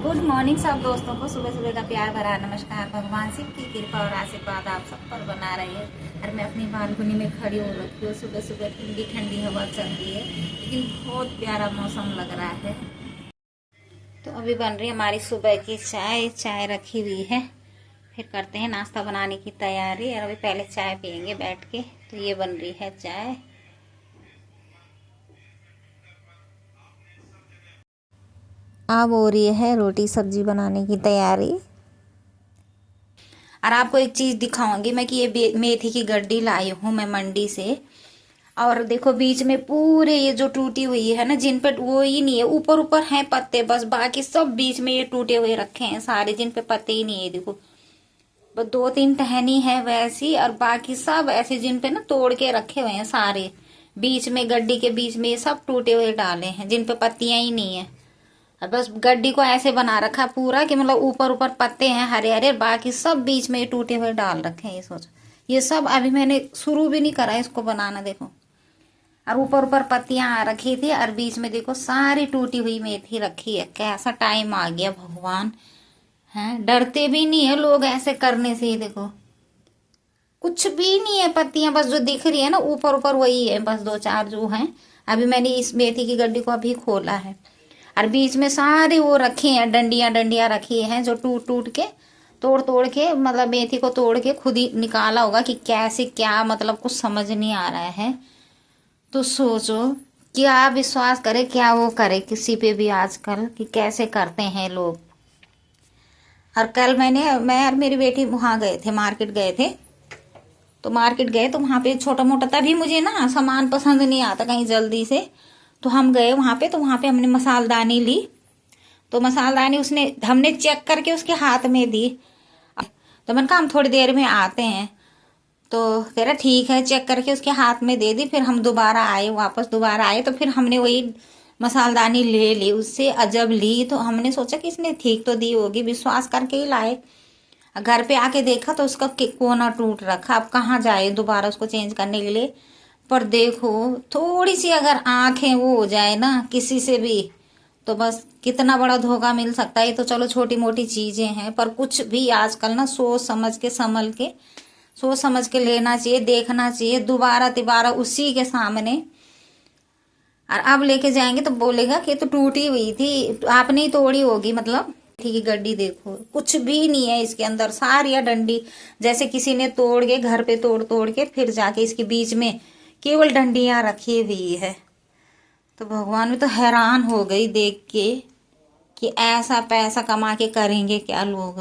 Good morning सब दोस्तों को। सुबह सुबह का प्यार भरा नमस्कार। भगवान शिव की कृपा और आशीर्वाद आप सब पर बना रही है। और मैं अपनी बालकनी में खड़ी हो रखी हूँ। सुबह सुबह ठंडी ठंडी हवा चल रही है, लेकिन बहुत प्यारा मौसम लग रहा है। तो अभी बन रही है हमारी सुबह की चाय। चाय रखी हुई है, फिर करते हैं नाश्ता बनाने की तैयारी। और अभी पहले चाय पियेंगे बैठ के। तो ये बन रही है चाय। अब हो रही है रोटी सब्जी बनाने की तैयारी। और आपको एक चीज दिखाऊंगी मैं कि ये मेथी की गड्डी लाई हूँ मैं मंडी से। और देखो बीच में पूरे ये जो टूटी हुई है ना, जिन पे वो ही नहीं है, ऊपर ऊपर हैं पत्ते बस, बाकी सब बीच में ये टूटे हुए रखे हैं सारे, जिन पे पत्ते ही नहीं है। देखो बस दो तीन टहनी है वैसी, और बाकी सब ऐसे जिन पे ना तोड़ के रखे हुए हैं सारे। बीच में गड्डी के बीच में ये सब टूटे हुए डाले हैं जिन पे पत्तियां ही नहीं है। और बस गड्डी को ऐसे बना रखा पूरा कि मतलब ऊपर ऊपर पत्ते हैं हरे हरे, बाकी सब बीच में टूटे हुए डाल रखे हैं। ये सोचो, ये सब अभी मैंने शुरू भी नहीं करा इसको बनाना। देखो, और ऊपर ऊपर पत्तियां आ रखी थी, और बीच में देखो सारी टूटी हुई मेथी रखी है। कैसा टाइम आ गया भगवान है। डरते भी नहीं है लोग ऐसे करने से। देखो कुछ भी नहीं है, पत्तियां बस जो दिख रही है ना ऊपर ऊपर वही है, बस दो चार जो हैं। अभी मैंने इस मेथी की गड्डी को अभी खोला है, और बीच में सारे वो रखे हैं, डंडियां डंडियां रखी हैं जो टूट टूट के तोड़ तोड़ के, मतलब मेथी को तोड़ के खुद ही निकाला होगा कि कैसे क्या, मतलब कुछ समझ नहीं आ रहा है। तो सोचो, क्या विश्वास करे, क्या वो करे किसी पे भी आजकल कि कैसे करते हैं लोग। और कल मैं और मेरी बेटी वहां गए थे, मार्केट गए थे। तो मार्केट गए तो वहां पे छोटा मोटा, तभी मुझे ना सामान पसंद नहीं आता कहीं जल्दी से। तो हम गए वहां पे, तो वहां पे हमने मसालदानी ली। तो मसालदानी हमने चेक करके उसके हाथ में दी। तो मैंने कहा हम थोड़ी देर में आते हैं। तो कह रहा ठीक है, चेक करके उसके हाथ में दे दी। फिर हम वापस दोबारा आए, तो फिर हमने वही मसालदानी ले ली उससे। अजब ली, तो हमने सोचा कि इसने ठीक तो दी होगी, विश्वास करके ही लाए। घर पे आके देखा तो उसका कोना टूट रखा। अब कहाँ जाए दोबारा उसको चेंज करने के लिए। पर देखो, थोड़ी सी अगर आंखें वो हो जाए ना किसी से भी, तो बस कितना बड़ा धोखा मिल सकता है। ये तो चलो छोटी मोटी चीजें हैं, पर कुछ भी आजकल ना सोच समझ के सोच समझ के लेना चाहिए, देखना चाहिए। दोबारा तिबारा उसी के सामने, और अब लेके जाएंगे तो बोलेगा कि तो टूटी हुई थी, आपने ही तोड़ी होगी। मतलब ठीक है, गड्डी देखो कुछ भी नहीं है इसके अंदर, सारी डंडी जैसे किसी ने तोड़ के घर पे तोड़ तोड़ के फिर जाके इसके बीच में केवल डंडियां रखी हुई है। तो भगवान भी तो हैरान हो गई देख के कि ऐसा पैसा कमा के करेंगे क्या लोग।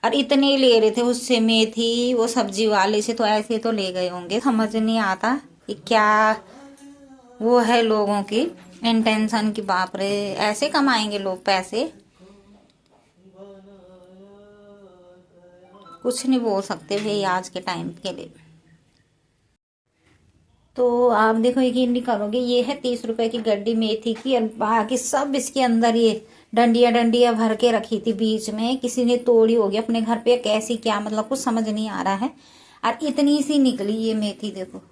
और इतने ले रहे थे उससे मेथी, वो सब्जी वाले से, तो ऐसे तो ले गए होंगे। समझ नहीं आता कि क्या वो है लोगों की इंटेंशन की। बाप रे, ऐसे कमाएंगे लोग पैसे। कुछ नहीं बोल सकते भाई आज के टाइम के लिए। तो आप देखो यकीन नहीं करोगे, ये है 30 रुपए की गड्डी मेथी की, और बाकी सब इसके अंदर ये डंडिया डंडिया भर के रखी थी। बीच में किसी ने तोड़ी होगी अपने घर पे, कैसी क्या, मतलब कुछ समझ नहीं आ रहा है। और इतनी सी निकली ये मेथी, देखो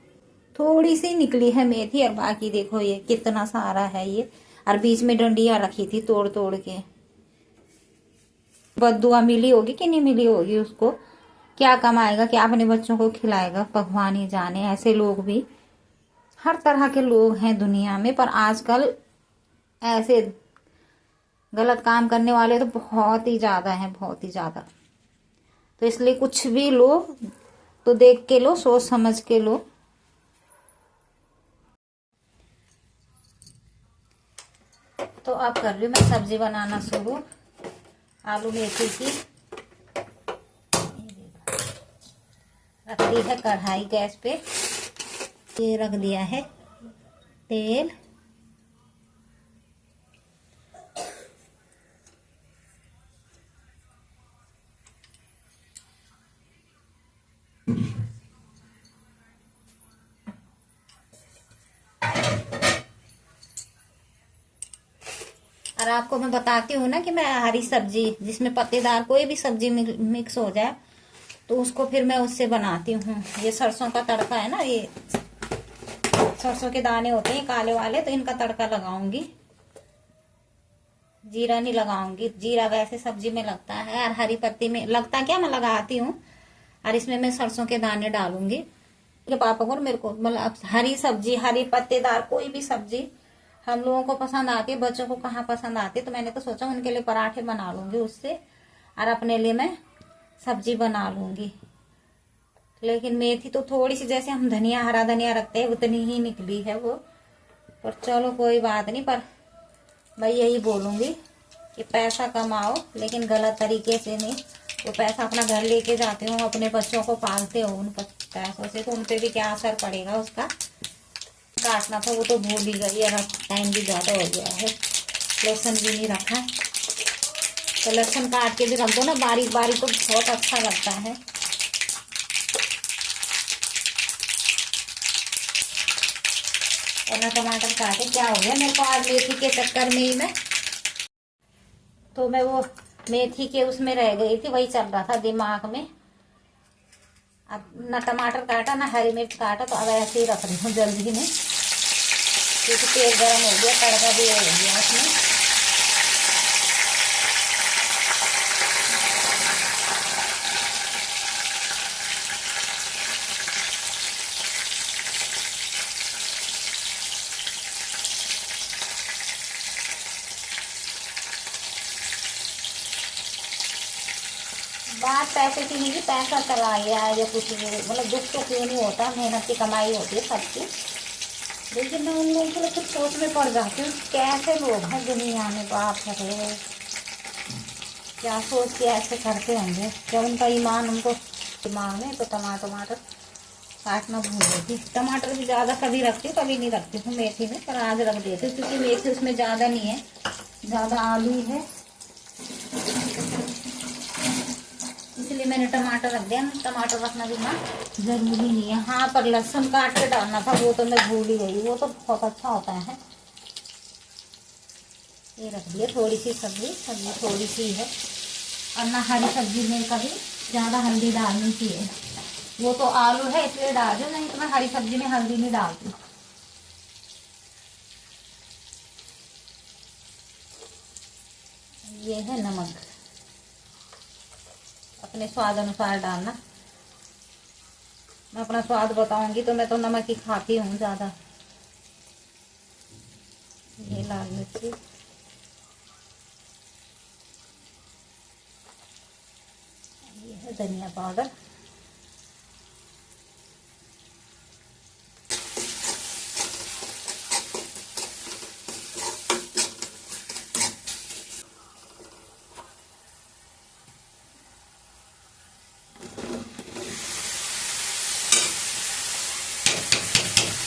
थोड़ी सी निकली है मेथी, और बाकी देखो ये कितना सारा है ये। और बीच में डंडिया रखी थी तोड़ तोड़ के। बद्दुआ मिली होगी कि नहीं मिली होगी उसको, क्या कमाएगा, क्या अपने बच्चों को खिलाएगा, भगवान ही जाने। ऐसे लोग भी हर तरह के लोग हैं दुनिया में, पर आजकल ऐसे गलत काम करने वाले तो बहुत ही ज्यादा हैं, बहुत ही ज्यादा। तो इसलिए कुछ भी लो तो देख के लो, सोच समझ के लो। तो अब कर रही हूँ मैं सब्जी बनाना शुरू, आलू मेथी की। रख दी है कढ़ाई गैस पे, ये रख दिया है तेल। और आपको मैं बताती हूँ ना कि मैं हरी सब्जी जिसमें पत्तेदार कोई भी सब्जी मिक्स हो जाए तो उसको फिर मैं उससे बनाती हूँ। ये सरसों का तड़का है ना, ये सरसों के दाने होते हैं काले वाले, तो इनका तड़का लगाऊंगी। जीरा नहीं लगाऊंगी, जीरा वैसे सब्जी में लगता है और हरी पत्ती में लगता क्या, मैं लगाती हूँ। और इसमें मैं सरसों के दाने डालूंगी। के पापा को और मेरे को, मतलब हरी सब्जी, हरी पत्तेदार कोई भी सब्जी हम लोगों को पसंद आती है, बच्चों को कहाँ पसंद आती है। तो मैंने तो सोचा उनके लिए पराठे बना लूंगी उससे, और अपने लिए मैं सब्जी बना लूंगी। लेकिन मेथी तो थोड़ी सी, जैसे हम धनिया, हरा धनिया रखते हैं उतनी ही निकली है वो। पर चलो कोई बात नहीं। पर मैं यही बोलूंगी कि पैसा कमाओ लेकिन गलत तरीके से नहीं। वो पैसा अपना घर लेके जाते हो, अपने बच्चों को पालते हो उन पैसों से, तो उन पे भी क्या असर पड़ेगा उसका। काटना था वो तो भूल ही गई, अगर टाइम भी ज्यादा हो गया है। लहसुन भी नहीं रखा, तो लहसुन काट के भी रख दो ना बारीक बारीक, तो बहुत अच्छा लगता है। और ना टमाटर काटे, क्या हो गया मेरे को आज मेथी के चक्कर में ही मैं वो मेथी के उसमें रह गई थी, वही चल रहा था दिमाग में। अब ना टमाटर काटा ना हरी मिर्च काटा, तो अब ऐसे ही रख रही हूँ जल्दी में, क्योंकि तेल गर्म हो गया, तड़का भी हो गया उसमें। बात पैसे की नहीं, पैसा चला गया है या कुछ, मतलब दुख तो क्यों नहीं होता, मेहनत की कमाई होती है सबकी। लेकिन मैं उन लोगों के लिए कुछ सोच में पड़ जाती हूँ, कैसे लोग हैं दुनिया में, बाप रे क्या सोच के ऐसे करते होंगे। जब उनका ईमान उनको दिमाग में, तो टमाटर काटना भूल गई थी। टमाटर भी ज़्यादा कभी रखती हूँ कभी नहीं रखती हूँ मेथी में, पर आज रख देती हूँ क्योंकि मेथी उसमें ज़्यादा नहीं है, ज़्यादा आलू है, इसलिए मैंने टमाटर रख दिया। टमाटर रखना भी ना जरूरी नहीं है। हाँ, पर लहसुन काट के डालना था, वो तो मैं भूल ही गई, वो तो बहुत अच्छा होता है। ये रख दिया थोड़ी सी सब्जी थोड़ी सी है। और ना हरी सब्जी में कभी ज़्यादा हल्दी डालनी चाहिए, वो तो आलू है इसलिए डाल दो, नहीं तो मैं हरी सब्जी में हल्दी नहीं डालती। ये है नमक, अपने स्वाद अनुसार डालना। मैं अपना स्वाद बताऊंगी तो मैं तो नमक ही खाती हूँ ज़्यादा। ये लाल मिर्ची, ये है धनिया पाउडर,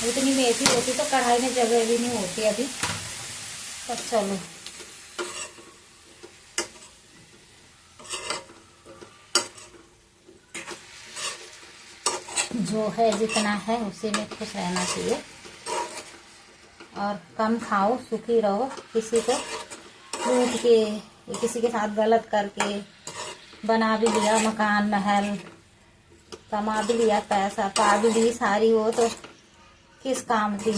इतनी मेथी होती तो कढ़ाई में जगह भी नहीं होती अभी। पर चलो, जो है जितना है उसी में खुश रहना चाहिए, और कम खाओ, सुखी रहो। किसी को लूट के, किसी के साथ गलत करके बना भी लिया मकान महल, कमा भी लिया पैसा, पा भी ली सारी, वो तो किस काम की।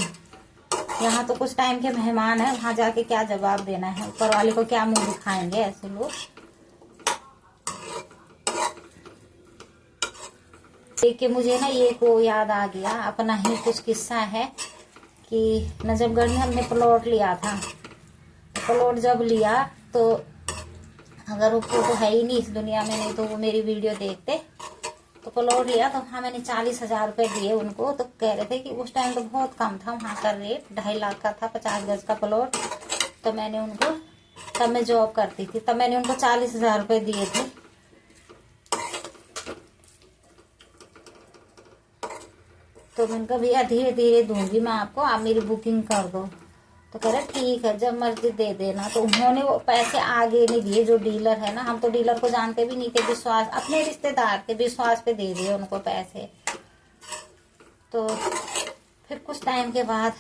यहाँ तो कुछ टाइम के मेहमान है, वहां जाके क्या जवाब देना है, ऊपर वाले को क्या मुंह दिखाएंगे ऐसे लोग। देख के मुझे ना ये को याद आ गया, अपना ही कुछ किस्सा है कि नजफगढ़ में हमने प्लॉट लिया था। प्लॉट जब लिया तो, अगर वो तो है ही नहीं इस दुनिया में, नहीं तो वो मेरी वीडियो देखते। तो प्लॉट लिया तो हाँ, मैंने 40,000 रुपए दिए उनको। तो कह रहे थे कि उस टाइम तो बहुत कम था वहाँ का रेट, 2.5 लाख का था 50 गज का प्लॉट। तो मैंने उनको, तब मैं जॉब करती थी, तब मैंने उनको 40,000 रुपए दिए थे। तो मैंने कहा भैया धीरे धीरे दूंगी मैं आपको, आप मेरी बुकिंग कर दो। तो कह रहे ठीक है जब मर्जी दे देना। तो उन्होंने वो पैसे आगे नहीं दिए, जो डीलर है ना, हम तो डीलर को जानते भी नहीं थे, विश्वास, अपने रिश्तेदार थे, विश्वास पे दे दिए उनको पैसे। तो फिर कुछ टाइम के बाद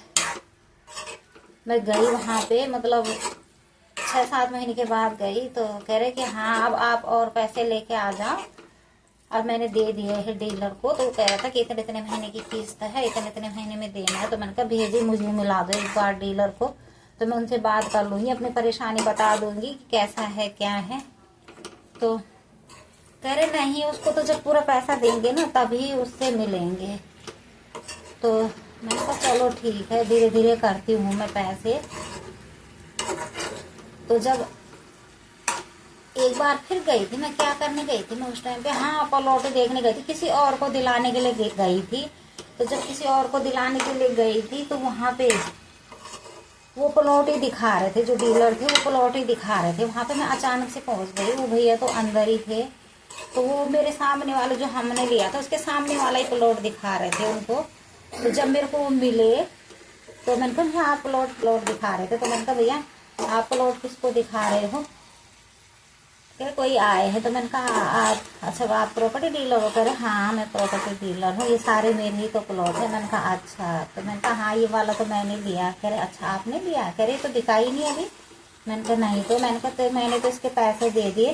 मैं गई वहां पे, मतलब 6-7 महीने के बाद गई। तो कह रहे कि हाँ अब आप और पैसे लेके आ जाओ, और मैंने दे दिए है डीलर को। तो वो कह रहा था कि इतने इतने महीने की किस्त है, इतने इतने महीने में देना है। तो मैंने कहा भेजिए, मुझे मिला दो एक बार डीलर को। तो मैं उनसे बात कर लूँगी, अपनी परेशानी बता दूँगी कि कैसा है क्या है। तो कह रहे नहीं, उसको तो जब पूरा पैसा देंगे ना तभी उससे मिलेंगे। तो मैंने कहा चलो ठीक है, धीरे धीरे करती हूँ मैं पैसे। तो जब एक बार फिर गई थी, मैं क्या करने गई थी, मैं उस टाइम पे हाँ प्लॉट देखने गई थी, किसी और को दिलाने के लिए गई थी। तो जब किसी और को दिलाने के लिए गई थी तो वहां पे वो प्लॉट ही दिखा रहे थे, जो डीलर थे वो प्लॉट ही दिखा रहे थे। वहां पे मैं अचानक से पहुंच गई, वो भैया तो अंदर ही थे। तो वो मेरे सामने वाला जो हमने लिया था उसके सामने वाला ही प्लॉट दिखा रहे थे उनको। तो जब मेरे को मिले तो मैंने कहा हाँ प्लॉट दिखा रहे थे। तो मैंने कहा भैया आप प्लॉट किसको दिखा रहे हो? क्या कोई आए हैं? तो मैंने कहा आप अच्छा आप प्रॉपर्टी डीलर हो? कह रहे हाँ मैं प्रॉपर्टी डीलर हूँ, ये सारे मेरे ही तो प्लॉट है। मैंने कहा अच्छा। तो मैंने कहा हाँ ये वाला तो मैंने लिया। कह रहे अच्छा आपने लिया? कह रहे तो दिखा ही नहीं अभी। मैंने कहा नहीं। तो मैंने कहा तो मैंने तो इसके पैसे दे दिए।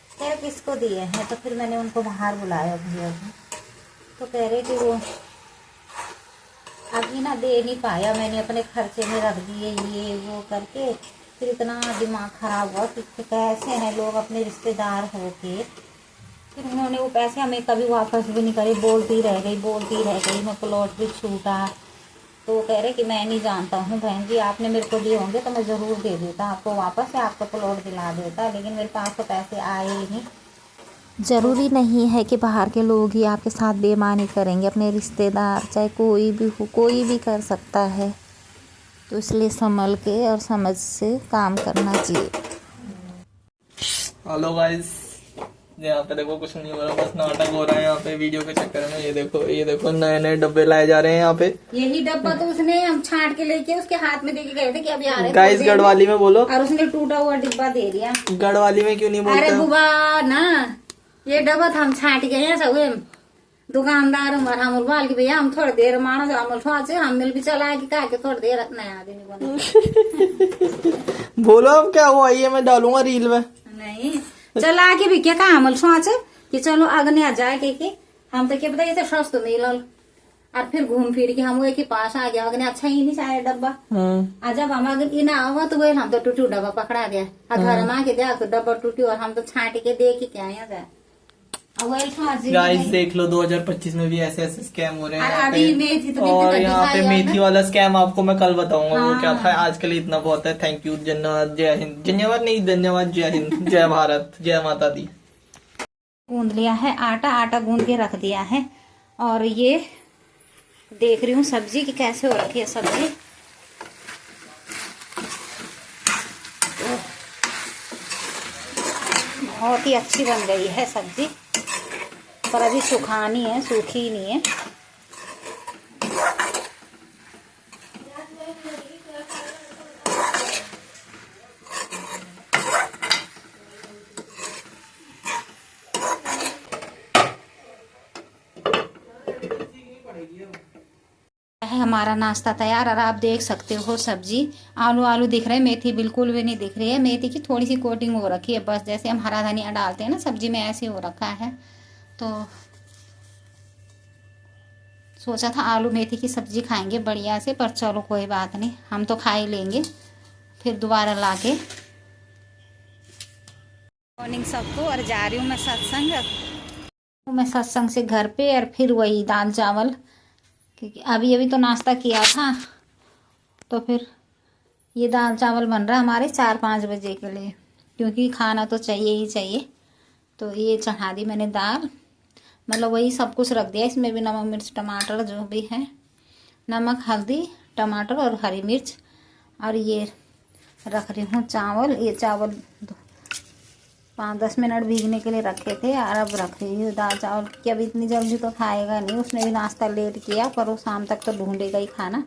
कह रहे किसको दिए हैं? तो फिर मैंने उनको बाहर बुलाया भैया को। तो कह रहे कि वो अभी ना दे नहीं पाया, मैंने अपने खर्चे में रख दिए ये वो करके। फिर इतना दिमाग खराब हुआ कि कैसे हैं लोग अपने रिश्तेदार होके। फिर उन्होंने वो पैसे हमें कभी वापस भी नहीं करे, बोलती रह गई मैं प्लॉट भी छूटा। तो वो कह रहे कि मैं नहीं जानता हूँ बहन जी, आपने मेरे को दिए होंगे तो मैं ज़रूर दे देता आपको वापस, या आपको प्लॉट दिला देता, लेकिन मेरे पास तो पैसे आए ही नहीं। ज़रूरी नहीं है कि बाहर के लोग ही आपके साथ बेईमानी करेंगे, अपने रिश्तेदार चाहे कोई भी हो, कोई भी कर सकता है। तो इसलिए संभल के और समझ से काम करना चाहिए। हेलो गाइस, यहाँ पे देखो कुछ नहीं हो रहा, बस नाटक हो रहा है यहाँ पे वीडियो के चक्कर में। ये देखो नए नए डब्बे लाए जा रहे हैं यहाँ पे। यही डब्बा तो उसने हम छांट के लेके उसके हाथ में देके गए थे कि अभी आ रहे हैं गाइस गढ़वाली में बोलो। और उसने टूटा हुआ डिब्बा दे दिया। गढ़वाली में क्यों नहीं बोलते? अरे बुबा ना, ये डब्बा था हम छांट गए हैं सब दुकानदार हमारा हमल बाल की भैया हम थोड़ी देर मानो जो हमल सोचे हम मिल भी चला कि कहा के थोड़ी देर नया आदमी बने। बोलो अब क्या हुआ, ये मैं डालूंगा रील में। नहीं चला के भी क्या कहा हमल सोचे कि चलो अगने आ जाए के हम तो क्या पता ये सस्त मिलल और फिर घूम फिर के हम के पास आ गया। अगने अच्छा ही नहीं सारे डब्बा। आज जब हम अगर इना आवा तो हम तो टूटू डब्बा पकड़ा गया और घर में आके जा तो डब्बा टूटी और हम तो छाट के दे के क्या यहाँ जाए। गाइस देख लो 2025 में भी ऐसे ऐसे स्कैम हो रहे हैं यहाँ अभी पे। मेथी तो और यहाँ पे मेथी वाला स्कैम आपको मैं कल बताऊंगा वो क्या था। हाँ। आज के लिए इतना बहुत है। थैंक यू, धन्यवाद, जय हिंद। धन्यवाद नहीं, धन्यवाद, जय हिंद, जय भारत, जय माता दी। गूंद लिया है आटा गूंद के रख दिया है। और ये देख रही हूँ सब्जी की कैसे हो रखी है सब्जी। बहुत ही अच्छी बन गई है सब्जी, पर अभी सुखानी है, सूखी नहीं है। है हमारा नाश्ता तैयार और आप देख सकते हो सब्जी आलू दिख रहे हैं, मेथी बिल्कुल भी नहीं दिख रही है। मेथी की थोड़ी सी कोटिंग हो रखी है बस, जैसे हम हरा धनिया डालते हैं ना सब्जी में, ऐसे हो रखा है। तो सोचा था आलू मेथी की सब्जी खाएंगे बढ़िया से, पर चलो कोई बात नहीं, हम तो खा ही लेंगे फिर दोबारा ला के। मॉर्निंग सबको, और जा रही हूँ मैं सत्संग से घर पे, और फिर वही दाल चावल, क्योंकि अभी तो नाश्ता किया था। तो फिर ये दाल चावल बन रहा है हमारे 4-5 बजे के लिए, क्योंकि खाना तो चाहिए ही चाहिए। तो ये चढ़ा दी मैंने दाल, मतलब वही सब कुछ रख दिया, इसमें भी नमक मिर्च टमाटर जो भी है, नमक हल्दी टमाटर और हरी मिर्च। और ये रख रही हूँ चावल। ये चावल 5-10 मिनट भीगने के लिए रखे थे और अब रख रही हूँ दाल चावल, कि अब इतनी जल्दी तो खाएगा नहीं, उसने भी नाश्ता लेट किया, पर वो शाम तक तो ढूंढेगा ही खाना।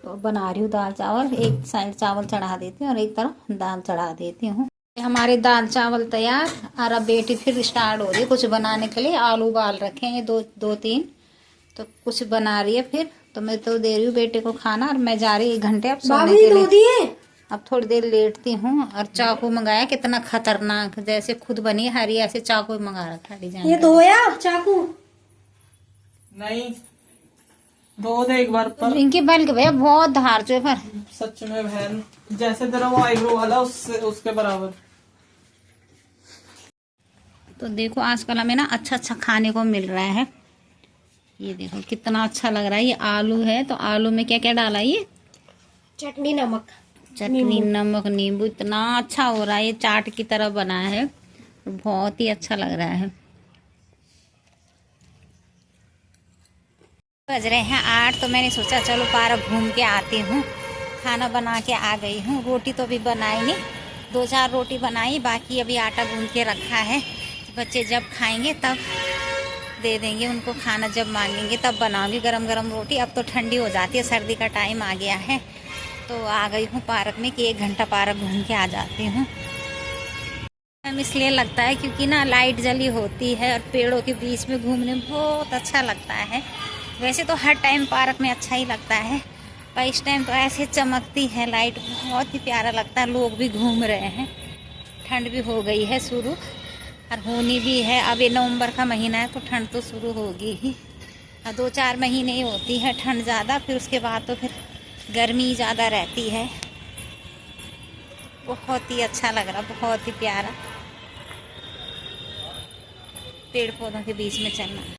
तो बना रही हूँ दाल चावल, एक साइड चावल चढ़ा देती हूँ और एक तरफ दाल चढ़ा देती हूँ। हमारे दाल चावल तैयार। और अब बेटी फिर स्टार्ट हो रही है कुछ बनाने के लिए। आलू उबाल रखे हैं 2-3, तो कुछ बना रही है फिर। तो मैं तो दे रही हूँ बेटे को खाना, और मैं जा रही 1 घंटे अब सोने के लिए। अब थोड़ी देर लेटती हूँ। और चाकू मंगाया, कितना खतरनाक, जैसे खुद बनी हरी ऐसे चाकू मंगा रखा डिजाइन। ये धोया चाकू? नहीं, धो दे एक बार पर। इनकी बल्कि भैया बहुत धार जो है पर सच में बहन, जैसे तेरा वो आईब्रो वाला उससे उसके बराबर। तो देखो आजकल हमें ना अच्छा अच्छा खाने को मिल रहा है। ये देखो कितना अच्छा लग रहा है। ये आलू है, तो आलू में क्या क्या डाला ये? चटनी नमक। चटनी नमक नींबू। इतना अच्छा हो रहा है, ये चाट की तरह बना है, बहुत ही अच्छा लग रहा है। बज रहे हैं 8, तो मैंने सोचा चलो पार्क घूम के आती हूँ। खाना बना के आ गई हूँ। रोटी तो अभी बनाई नहीं, 2-4 रोटी बनाई, बाकी अभी आटा गूंद के रखा है। बच्चे जब खाएंगे तब दे देंगे उनको, खाना जब मांगेंगे तब बनाऊंगी गरम गरम रोटी। अब तो ठंडी हो जाती है, सर्दी का टाइम आ गया है। तो आ गई हूँ पार्क में कि 1 घंटा पार्क घूम के आ जाती हूँ। टाइम इसलिए लगता है क्योंकि ना लाइट जली होती है और पेड़ों के बीच में घूमने में बहुत अच्छा लगता है। वैसे तो हर टाइम पार्क में अच्छा ही लगता है, पर इस टाइम तो ऐसे चमकती है लाइट, बहुत ही प्यारा लगता है। लोग भी घूम रहे हैं, ठंड भी हो गई है शुरू और होनी भी है। अब ये नवंबर का महीना है तो ठंड तो शुरू होगी ही। 2-4 महीने ही होती है ठंड ज़्यादा, फिर उसके बाद तो फिर गर्मी ज़्यादा रहती है। बहुत ही अच्छा लग रहा, बहुत ही प्यारा पेड़ पौधों के बीच में चलना।